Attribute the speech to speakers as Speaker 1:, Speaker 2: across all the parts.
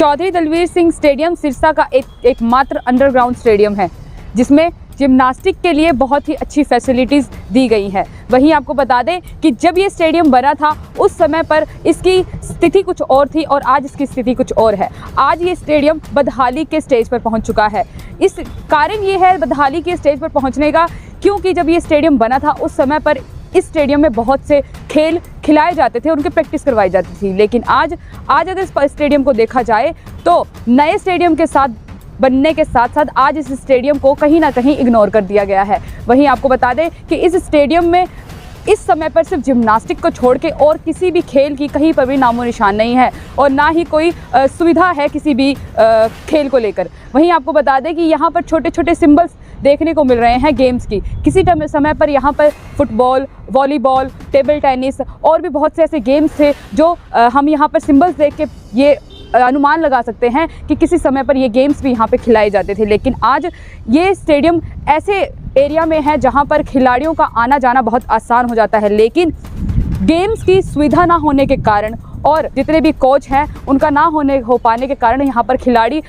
Speaker 1: Chaudhary Dalvir Singh stadium Sirsa का एकमात्र underground stadium है जिसमें जिम्नास्टिक के लिए बहुत ही अच्छी फैसिलिटीज़ दी गई है। वहीं आपको बता दें कि जब ये स्टेडियम बना था उस समय पर इसकी स्थिति कुछ और थी और आज इसकी स्थिति कुछ और है। आज ये स्टेडियम बदहाली के स्टेज पर पहुंच चुका है। इस कारण ये है बदहाली के स्टेज पर पहुंचने का, क्योंकि जब ये स्टेडियम बना था उस समय पर इस स्टेडियम में बहुत से खेल खिलाए जाते थे, उनकी प्रैक्टिस करवाई जाती थी। लेकिन आज अगर इस स्टेडियम को देखा जाए तो नए स्टेडियम के साथ बनने के साथ साथ आज इस स्टेडियम को कहीं ना कहीं इग्नोर कर दिया गया है। वहीं आपको बता दें कि इस स्टेडियम में इस समय पर सिर्फ जिम्नास्टिक को छोड़ के और किसी भी खेल की कहीं पर भी नामो निशान नहीं है और ना ही कोई सुविधा है किसी भी खेल को लेकर। वहीं आपको बता दें कि यहाँ पर छोटे छोटे सिंबल्स देखने को मिल रहे हैं गेम्स की। किसी समय पर यहाँ पर फुटबॉल, वॉलीबॉल, टेबल टेनिस और भी बहुत से ऐसे गेम्स थे जो हम यहाँ पर सिंबल्स देख के ये अनुमान लगा सकते हैं कि किसी समय पर ये गेम्स भी यहाँ पे खिलाए जाते थे। लेकिन आज ये स्टेडियम ऐसे एरिया में है जहाँ पर खिलाड़ियों का आना जाना बहुत आसान हो जाता है, लेकिन गेम्स की सुविधा ना होने के कारण और जितने भी कोच हैं उनका ना हो पाने के कारण यहाँ पर खिलाड़ी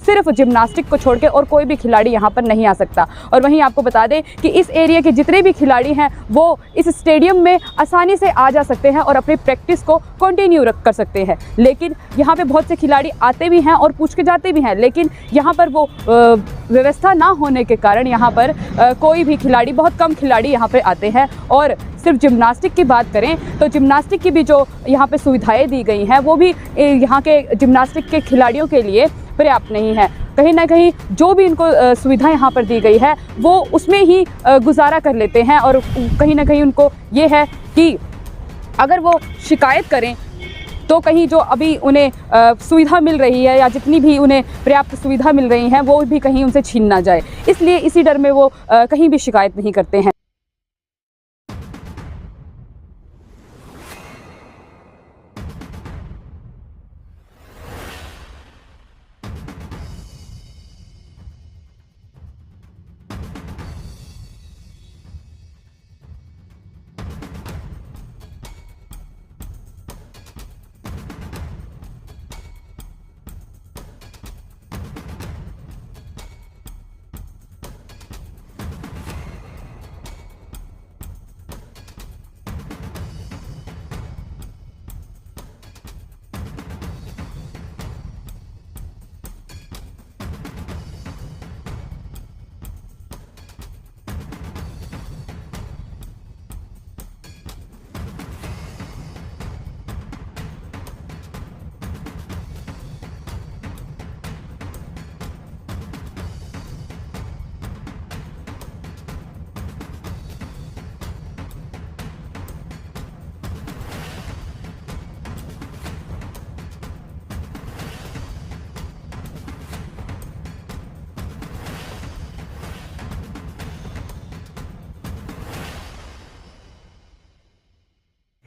Speaker 1: सिर्फ जिम्नास्टिक को छोड़ के और कोई भी खिलाड़ी यहाँ पर नहीं आ सकता। और वहीं आपको बता दें कि इस एरिया के जितने भी खिलाड़ी हैं वो इस स्टेडियम में आसानी से आ जा सकते हैं और अपनी प्रैक्टिस को कंटिन्यू कर सकते हैं। लेकिन यहाँ पे बहुत से खिलाड़ी आते भी हैं और पूछ के जाते भी हैं, लेकिन यहाँ पर वो व्यवस्था ना होने के कारण यहाँ पर कोई भी खिलाड़ी, बहुत कम खिलाड़ी यहाँ पर आते हैं। और सिर्फ जिम्नास्टिक की बात करें तो जिम्नास्टिक की भी जो यहाँ पे सुविधाएं दी गई हैं वो भी यहाँ के जिम्नास्टिक के खिलाड़ियों के लिए पर्याप्त नहीं है। कहीं ना कहीं जो भी इनको सुविधा यहाँ पर दी गई है वो उसमें ही गुजारा कर लेते हैं और कहीं ना कहीं उनको ये है कि अगर वो शिकायत करें तो कहीं जो अभी उन्हें सुविधा मिल रही है या जितनी भी उन्हें पर्याप्त सुविधा मिल रही है वो भी कहीं उनसे छीन ना जाए, इसलिए इसी डर में वो कहीं भी शिकायत नहीं करते हैं।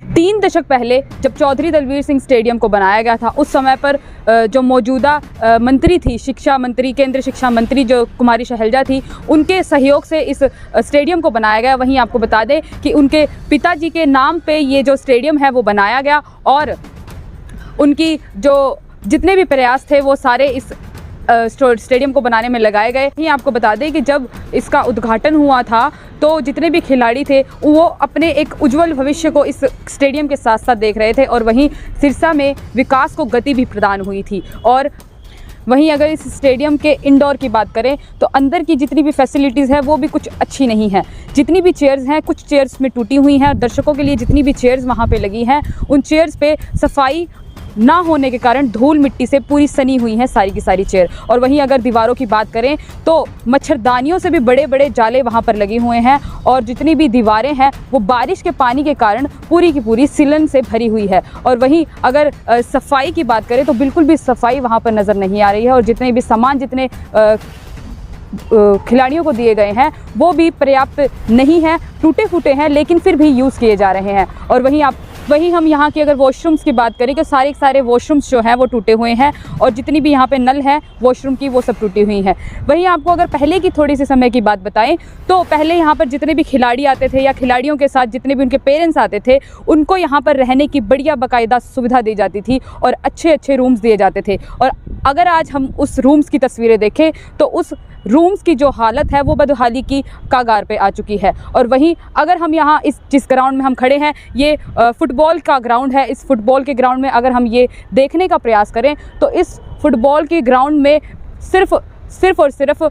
Speaker 1: तीन दशक पहले जब चौधरी दलवीर सिंह स्टेडियम को बनाया गया था उस समय पर जो मौजूदा मंत्री थी, शिक्षा मंत्री, केंद्रीय शिक्षा मंत्री जो कुमारी शैलजा थी, उनके सहयोग से इस स्टेडियम को बनाया गया। वहीं आपको बता दें कि उनके पिताजी के नाम पे ये जो स्टेडियम है वो बनाया गया और उनकी जो जितने भी प्रयास थे वो सारे इस स्टेडियम को बनाने में लगाए गए। यहीं आपको बता दें कि जब इसका उद्घाटन हुआ था तो जितने भी खिलाड़ी थे वो अपने एक उज्जवल भविष्य को इस स्टेडियम के साथ साथ देख रहे थे और वहीं सिरसा में विकास को गति भी प्रदान हुई थी। और वहीं अगर इस स्टेडियम के इंडोर की बात करें तो अंदर की जितनी भी फैसिलिटीज़ है वो भी कुछ अच्छी नहीं है। जितनी भी चेयर्स हैं, कुछ चेयर्स में टूटी हुई हैं। दर्शकों के लिए जितनी भी चेयर्स वहाँ पे लगी हैं उन चेयर्स पे सफाई ना होने के कारण धूल मिट्टी से पूरी सनी हुई हैं सारी की सारी चेयर। और वहीं अगर दीवारों की बात करें तो मच्छरदानियों से भी बड़े बड़े जाले वहाँ पर लगे हुए हैं और जितनी भी दीवारें हैं वो बारिश के पानी के कारण पूरी की पूरी सिलन से भरी हुई है। और वहीं अगर सफाई की बात करें तो बिल्कुल भी सफाई वहाँ पर नज़र नहीं आ रही है और जितने भी सामान जितने खिलाड़ियों को दिए गए हैं वो भी पर्याप्त नहीं है, टूटे फूटे हैं लेकिन फिर भी यूज़ किए जा रहे हैं। और वहीं आप वहीं हम यहाँ की अगर वॉशरूम्स की बात करें तो सारे वॉशरूम्स जो हैं वो टूटे हुए हैं और जितनी भी यहाँ पे नल है वॉशरूम की वो सब टूटी हुई हैं। वहीं आपको अगर पहले की थोड़ी सी समय की बात बताएं तो पहले यहाँ पर जितने भी खिलाड़ी आते थे या खिलाड़ियों के साथ जितने भी उनके पेरेंट्स आते थे उनको यहाँ पर रहने की बढ़िया बाकायदा सुविधा दी जाती थी और अच्छे रूम्स दिए जाते थे। और अगर आज हम उस रूम्स की तस्वीरें देखें तो उस रूम्स की जो हालत है वो बदहाली की कागार पे आ चुकी है। और वहीं अगर हम यहाँ जिस ग्राउंड में हम खड़े हैं ये फुटबॉल का ग्राउंड है। इस फुटबॉल के ग्राउंड में अगर हम ये देखने का प्रयास करें तो इस फुटबॉल के ग्राउंड में सिर्फ और सिर्फ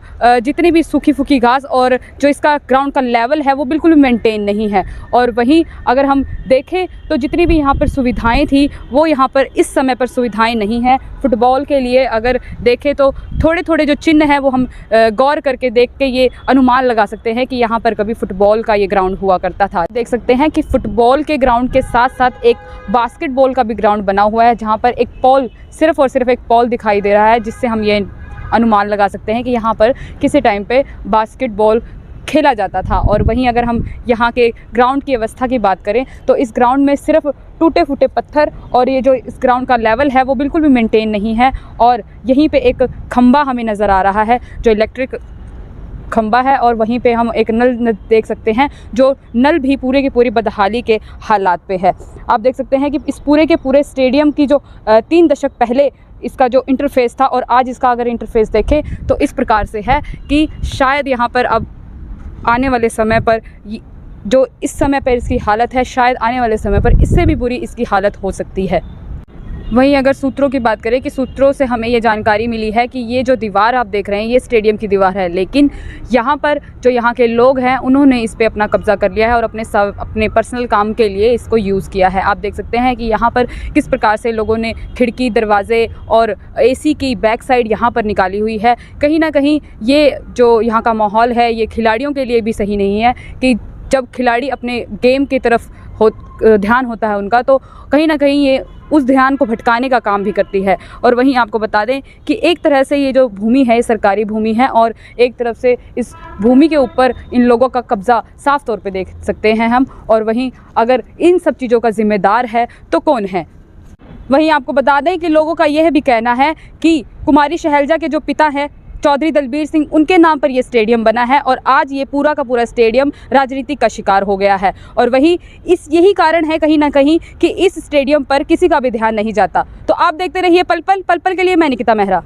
Speaker 1: जितनी भी सूखी फूकी घास और जो इसका ग्राउंड का लेवल है वो बिल्कुल भी मेंटेन नहीं है। और वहीं अगर हम देखें तो जितनी भी यहाँ पर सुविधाएं थी वो यहाँ पर इस समय पर सुविधाएं नहीं हैं। फुटबॉल के लिए अगर देखें तो थोड़े जो चिन्ह हैं वो हम गौर करके देख के ये अनुमान लगा सकते हैं कि यहाँ पर कभी फुटबॉल का ये ग्राउंड हुआ करता था। देख सकते हैं कि फुटबॉल के ग्राउंड के साथ साथ एक बास्केटबॉल का भी ग्राउंड बना हुआ है जहाँ पर एक पॉल सिर्फ और सिर्फ एक पॉल दिखाई दे रहा है, जिससे हम ये अनुमान लगा सकते हैं कि यहाँ पर किसी टाइम पे बास्केटबॉल खेला जाता था। और वहीं अगर हम यहाँ के ग्राउंड की अवस्था की बात करें तो इस ग्राउंड में सिर्फ टूटे फूटे पत्थर और ये जो इस ग्राउंड का लेवल है वो बिल्कुल भी मेंटेन नहीं है। और यहीं पे एक खंबा हमें नज़र आ रहा है जो इलेक्ट्रिक खंबा है और वहीं पे हम एक नल देख सकते हैं जो नल भी पूरे की पूरी बदहाली के हालात पे है। आप देख सकते हैं कि इस पूरे के पूरे स्टेडियम की जो 3 दशक पहले इसका जो इंटरफेस था और आज इसका अगर इंटरफेस देखें तो इस प्रकार से है कि शायद यहाँ पर अब आने वाले समय पर जो इस समय पर इसकी हालत है शायद आने वाले समय पर इससे भी बुरी इसकी हालत हो सकती है। वहीं अगर सूत्रों की बात करें कि सूत्रों से हमें ये जानकारी मिली है कि ये जो दीवार आप देख रहे हैं ये स्टेडियम की दीवार है, लेकिन यहाँ पर जो यहाँ के लोग हैं उन्होंने इस पे अपना कब्ज़ा कर लिया है और अपने पर्सनल काम के लिए इसको यूज़ किया है। आप देख सकते हैं कि यहाँ पर किस प्रकार से लोगों ने खिड़की दरवाजे और AC की बैक साइड यहाँ पर निकाली हुई है। कहीं ना कहीं ये जो यहाँ का माहौल है ये खिलाड़ियों के लिए भी सही नहीं है कि जब खिलाड़ी अपने गेम की तरफ ध्यान होता है उनका तो कहीं ना कहीं ये उस ध्यान को भटकाने का काम भी करती है। और वहीं आपको बता दें कि एक तरह से ये जो भूमि है सरकारी भूमि है और एक तरफ से इस भूमि के ऊपर इन लोगों का कब्ज़ा साफ तौर पे देख सकते हैं हम। और वहीं अगर इन सब चीज़ों का जिम्मेदार है तो कौन है। वहीं आपको बता दें कि लोगों का यह भी कहना है कि कुमारी शैलजा के जो पिता हैं चौधरी दलबीर सिंह उनके नाम पर यह स्टेडियम बना है और आज ये पूरा का पूरा स्टेडियम राजनीति का शिकार हो गया है। और वहीं यही कारण है कहीं ना कहीं कि इस स्टेडियम पर किसी का भी ध्यान नहीं जाता। तो आप देखते रहिए पल पल के लिए। मैं निकिता मेहरा।